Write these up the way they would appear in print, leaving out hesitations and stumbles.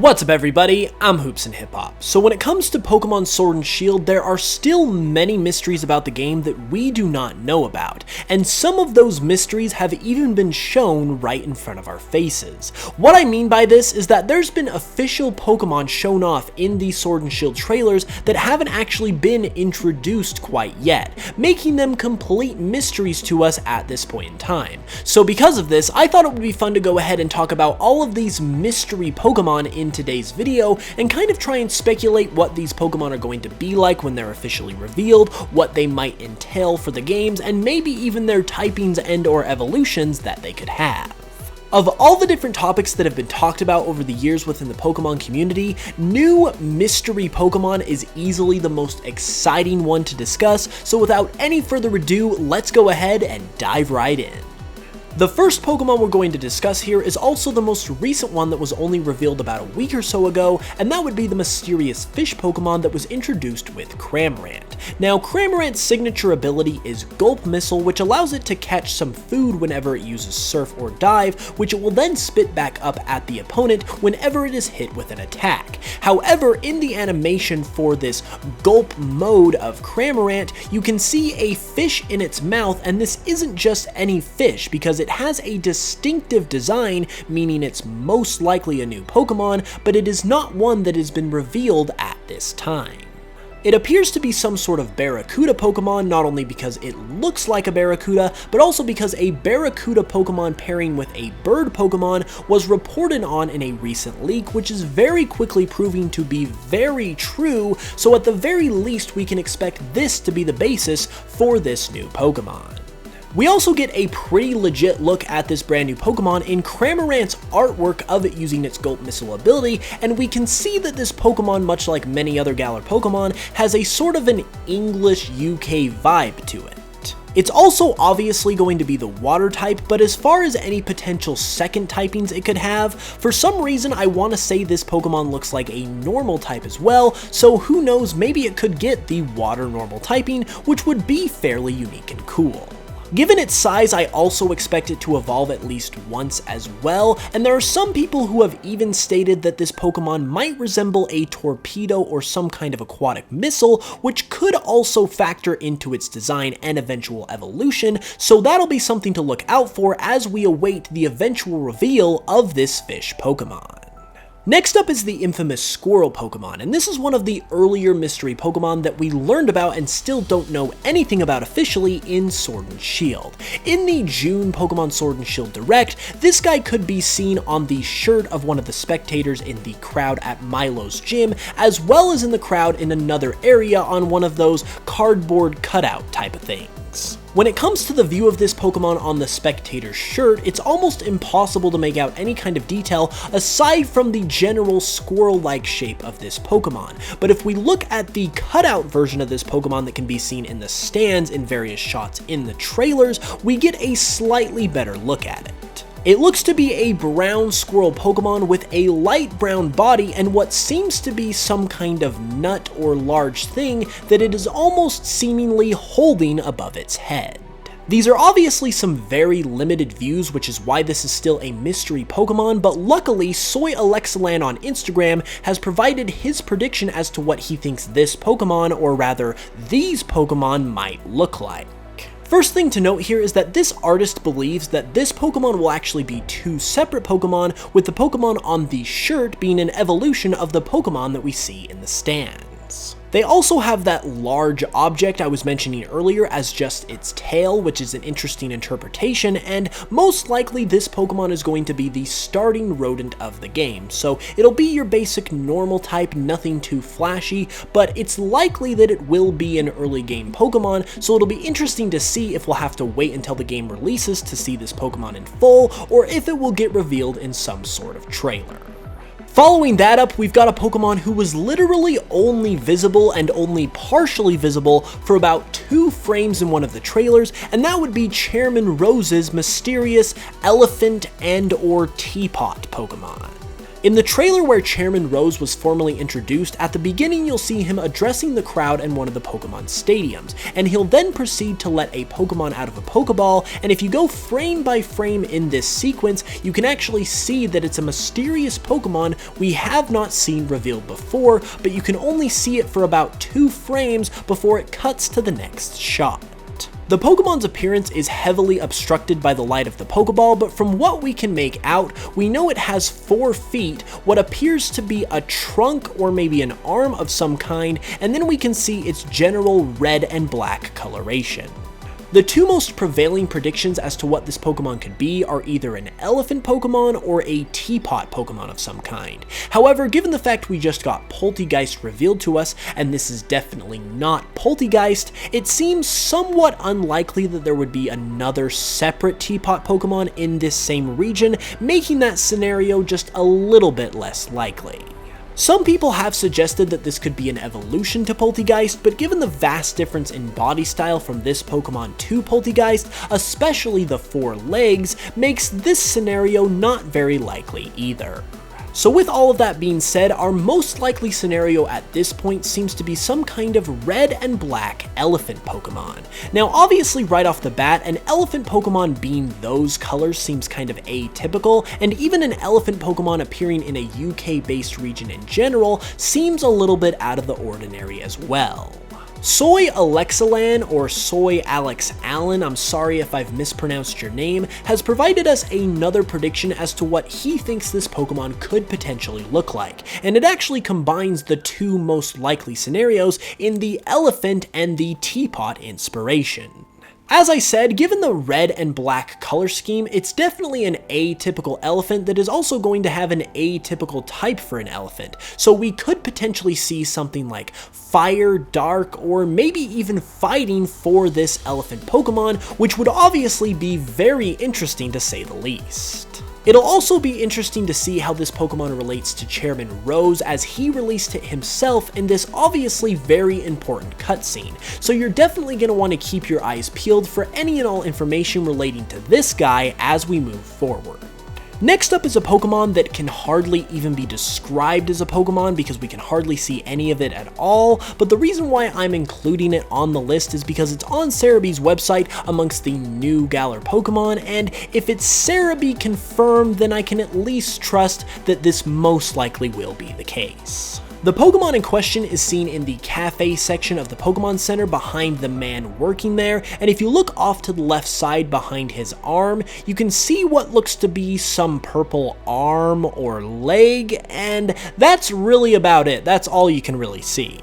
What's up everybody, I'm HoopsandHipHop. So when it comes to Pokemon Sword and Shield, there are still many mysteries about the game that we do not know about, and some of those mysteries have even been shown right in front of our faces. What I mean by this is that there's been official Pokemon shown off in the Sword and Shield trailers that haven't actually been introduced quite yet, making them complete mysteries to us at this point in time. So because of this, I thought it would be fun to go ahead and talk about all of these mystery Pokemon in today's video and kind of try and speculate what these Pokemon are going to be like when they're officially revealed, what they might entail for the games, and maybe even their typings and or evolutions that they could have. Of all the different topics that have been talked about over the years within the Pokemon community, new mystery Pokemon is easily the most exciting one to discuss, so without any further ado, let's go ahead and dive right in. The first Pokemon we're going to discuss here is also the most recent one that was only revealed about a week or so ago, and that would be the mysterious fish Pokemon that was introduced with Cramorant. Now, Cramorant's signature ability is Gulp Missile, which allows it to catch some food whenever it uses Surf or Dive, which it will then spit back up at the opponent whenever it is hit with an attack. However, in the animation for this Gulp mode of Cramorant, you can see a fish in its mouth, and this isn't just any fish because it has a distinctive design, meaning it's most likely a new Pokemon, but it is not one that has been revealed at this time. It appears to be some sort of Barracuda Pokemon, not only because it looks like a Barracuda, but also because a Barracuda Pokemon pairing with a bird Pokemon was reported on in a recent leak, which is very quickly proving to be very true, so at the very least we can expect this to be the basis for this new Pokemon. We also get a pretty legit look at this brand new Pokemon in Cramorant's artwork of it using its Gulp Missile ability, and we can see that this Pokemon, much like many other Galar Pokemon, has a sort of an English UK vibe to it. It's also obviously going to be the water type, but as far as any potential second typings it could have, for some reason I want to say this Pokemon looks like a normal type as well, so who knows, maybe it could get the water normal typing, which would be fairly unique and cool. Given its size, I also expect it to evolve at least once as well, and there are some people who have even stated that this Pokemon might resemble a torpedo or some kind of aquatic missile, which could also factor into its design and eventual evolution, so that'll be something to look out for as we await the eventual reveal of this fish Pokemon. Next up is the infamous Squirrel Pokemon, and this is one of the earlier mystery Pokemon that we learned about and still don't know anything about officially in Sword and Shield. In the June Pokemon Sword and Shield Direct, this guy could be seen on the shirt of one of the spectators in the crowd at Milo's gym, as well as in the crowd in another area on one of those cardboard cutout type of things. When it comes to the view of this Pokemon on the spectator's shirt, it's almost impossible to make out any kind of detail aside from the general squirrel-like shape of this Pokemon. But if we look at the cutout version of this Pokemon that can be seen in the stands in various shots in the trailers, we get a slightly better look at it. It looks to be a brown squirrel Pokemon with a light brown body and what seems to be some kind of nut or large thing that it is almost seemingly holding above its head. These are obviously some very limited views, which is why this is still a mystery Pokemon, but luckily Soy Alexalan on Instagram has provided his prediction as to what he thinks this Pokemon, or rather these Pokemon, might look like. First thing to note here is that this artist believes that this Pokemon will actually be two separate Pokemon, with the Pokemon on the shirt being an evolution of the Pokemon that we see in the stands. They also have that large object I was mentioning earlier as just its tail, which is an interesting interpretation, and most likely this Pokemon is going to be the starting rodent of the game. So it'll be your basic normal type, nothing too flashy, but it's likely that it will be an early game Pokemon, so it'll be interesting to see if we'll have to wait until the game releases to see this Pokemon in full, or if it will get revealed in some sort of trailer. Following that up, we've got a Pokemon who was literally only visible and only partially visible for about 2 frames in one of the trailers, and that would be Chairman Rose's mysterious elephant and or teapot Pokemon. In the trailer where Chairman Rose was formally introduced, at the beginning you'll see him addressing the crowd in one of the Pokemon stadiums, and he'll then proceed to let a Pokemon out of a Pokeball, and if you go frame by frame in this sequence, you can actually see that it's a mysterious Pokemon we have not seen revealed before, but you can only see it for about 2 frames before it cuts to the next shot. The Pokemon's appearance is heavily obstructed by the light of the Pokeball, but from what we can make out, we know it has 4 feet, what appears to be a trunk or maybe an arm of some kind, and then we can see its general red and black coloration. The 2 most prevailing predictions as to what this Pokemon could be are either an elephant Pokemon or a teapot Pokemon of some kind. However, given the fact we just got Poltegeist revealed to us, and this is definitely not Poltegeist, it seems somewhat unlikely that there would be another separate teapot Pokemon in this same region, making that scenario just a little bit less likely. Some people have suggested that this could be an evolution to Poltegeist, but given the vast difference in body style from this Pokemon to Poltegeist, especially the 4 legs, makes this scenario not very likely either. So with all of that being said, our most likely scenario at this point seems to be some kind of red and black elephant Pokemon. Now obviously right off the bat, an elephant Pokemon being those colors seems kind of atypical, and even an elephant Pokemon appearing in a UK based region in general seems a little bit out of the ordinary as well. Soy Alexalan, or Soy Alex Allen, I'm sorry if I've mispronounced your name, has provided us another prediction as to what he thinks this Pokemon could potentially look like, and it actually combines the 2 most likely scenarios in the elephant and the teapot inspiration. As I said, given the red and black color scheme, it's definitely an atypical elephant that is also going to have an atypical type for an elephant, so we could potentially see something like fire, dark, or maybe even fighting for this elephant Pokemon, which would obviously be very interesting to say the least. It'll also be interesting to see how this Pokemon relates to Chairman Rose, as he released it himself in this obviously very important cutscene, so you're definitely going to want to keep your eyes peeled for any and all information relating to this guy as we move forward. Next up is a Pokemon that can hardly even be described as a Pokemon because we can hardly see any of it at all, but the reason why I'm including it on the list is because it's on Cerebi's website amongst the new Galar Pokemon, and if it's Cerebi confirmed, then I can at least trust that this most likely will be the case. The Pokemon in question is seen in the cafe section of the Pokemon Center behind the man working there, and if you look off to the left side behind his arm, you can see what looks to be some purple arm or leg, and that's really about it. That's all you can really see.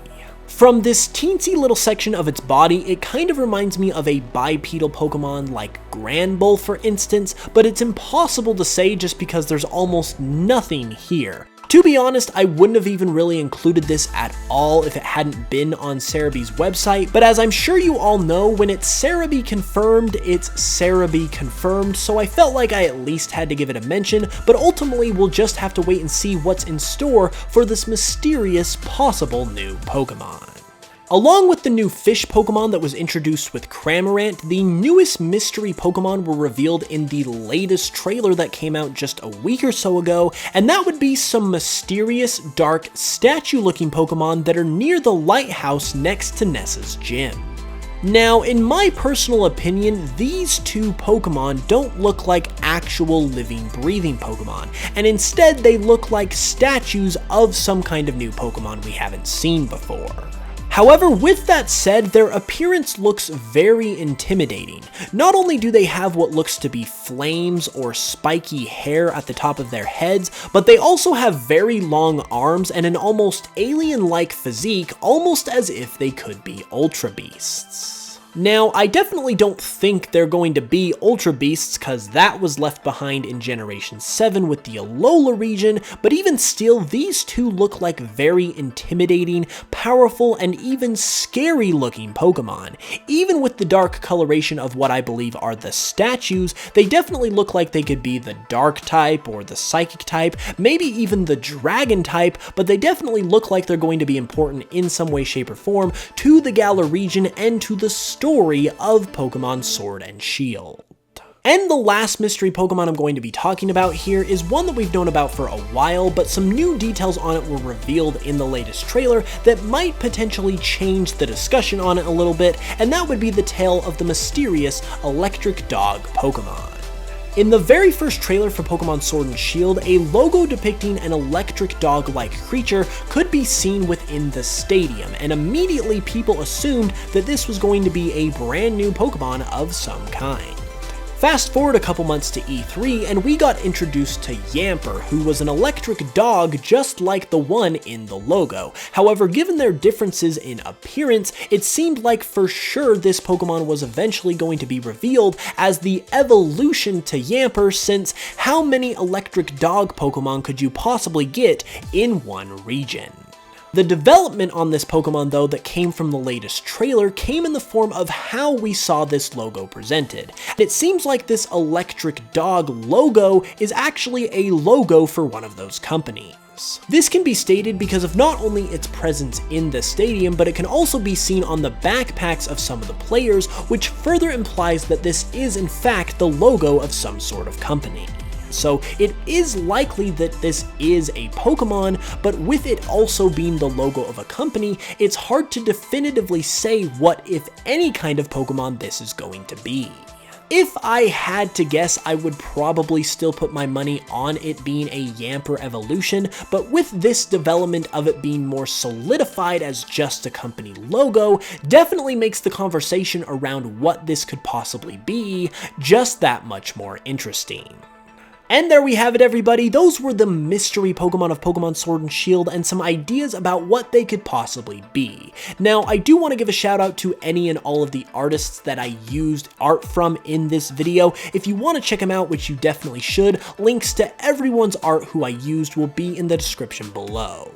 From this teensy little section of its body, it kind of reminds me of a bipedal Pokemon like Granbull for instance, but it's impossible to say just because there's almost nothing here. To be honest, I wouldn't have even really included this at all if it hadn't been on Cerebi's website, but as I'm sure you all know, when it's Cerebi confirmed, it's Cerebi confirmed, so I felt like I at least had to give it a mention, but ultimately we'll just have to wait and see what's in store for this mysterious possible new Pokemon. Along with the new fish Pokemon that was introduced with Cramorant, the newest mystery Pokemon were revealed in the latest trailer that came out just a week or so ago, and that would be some mysterious, dark, statue-looking Pokemon that are near the lighthouse next to Nessa's gym. Now, in my personal opinion, these 2 Pokemon don't look like actual living, breathing Pokemon, and instead they look like statues of some kind of new Pokemon we haven't seen before. However, with that said, their appearance looks very intimidating. Not only do they have what looks to be flames or spiky hair at the top of their heads, but they also have very long arms and an almost alien-like physique, almost as if they could be Ultra Beasts. Now, I definitely don't think they're going to be Ultra Beasts, cause that was left behind in Generation 7 with the Alola region, but even still, these 2 look like very intimidating, powerful, and even scary looking Pokemon. Even with the dark coloration of what I believe are the statues, they definitely look like they could be the Dark type or the Psychic type, maybe even the Dragon type, but they definitely look like they're going to be important in some way, shape, or form to the Galar region and to the story of Pokemon Sword and Shield. And the last mystery Pokemon I'm going to be talking about here is one that we've known about for a while, but some new details on it were revealed in the latest trailer that might potentially change the discussion on it a little bit, and that would be the tale of the mysterious electric dog Pokemon. In the very first trailer for Pokemon Sword and Shield, a logo depicting an electric dog-like creature could be seen within the stadium, and immediately people assumed that this was going to be a brand new Pokemon of some kind. Fast forward a couple months to E3 and we got introduced to Yamper, who was an electric dog just like the one in the logo. However, given their differences in appearance, it seemed like for sure this Pokemon was eventually going to be revealed as the evolution to Yamper, since how many electric dog Pokemon could you possibly get in one region? The development on this Pokemon though that came from the latest trailer came in the form of how we saw this logo presented. It seems like this electric dog logo is actually a logo for one of those companies. This can be stated because of not only its presence in the stadium, but it can also be seen on the backpacks of some of the players, which further implies that this is in fact the logo of some sort of company. So it is likely that this is a Pokemon, but with it also being the logo of a company, it's hard to definitively say what, if any, kind of Pokemon this is going to be. If I had to guess, I would probably still put my money on it being a Yamper evolution, but with this development of it being more solidified as just a company logo, definitely makes the conversation around what this could possibly be just that much more interesting. And there we have it, everybody. Those were the mystery Pokemon of Pokemon Sword and Shield and some ideas about what they could possibly be. Now, I do want to give a shout out to any and all of the artists that I used art from in this video. If you want to check them out, which you definitely should, links to everyone's art who I used will be in the description below.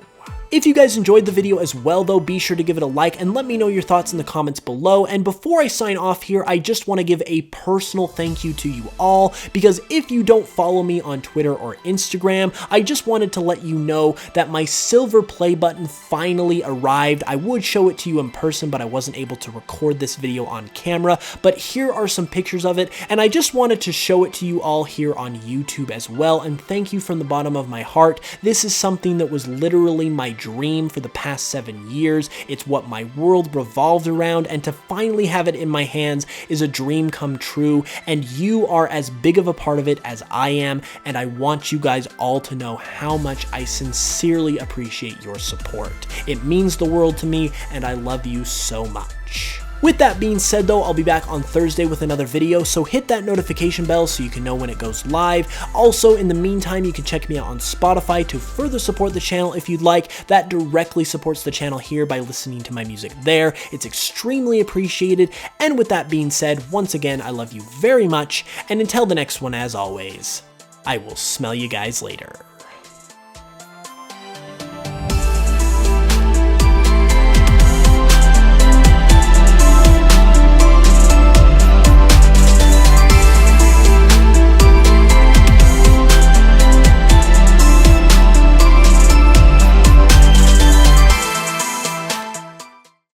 If you guys enjoyed the video as well though, be sure to give it a like and let me know your thoughts in the comments below. And before I sign off here, I just want to give a personal thank you to you all, because if you don't follow me on Twitter or Instagram, I just wanted to let you know that my silver play button finally arrived. I would show it to you in person, but I wasn't able to record this video on camera, but here are some pictures of it, and I just wanted to show it to you all here on YouTube as well, and thank you from the bottom of my heart. This is something that was literally my dream for the past 7 years. It's what my world revolved around, and to finally have it in my hands is a dream come true, and you are as big of a part of it as I am, and I want you guys all to know how much I sincerely appreciate your support. It means the world to me, and I love you so much. With that being said though, I'll be back on Thursday with another video, so hit that notification bell so you can know when it goes live. Also, in the meantime, you can check me out on Spotify to further support the channel if you'd like. That directly supports the channel here by listening to my music there. It's extremely appreciated. And with that being said, once again, I love you very much, and until the next one, as always, I will smell you guys later.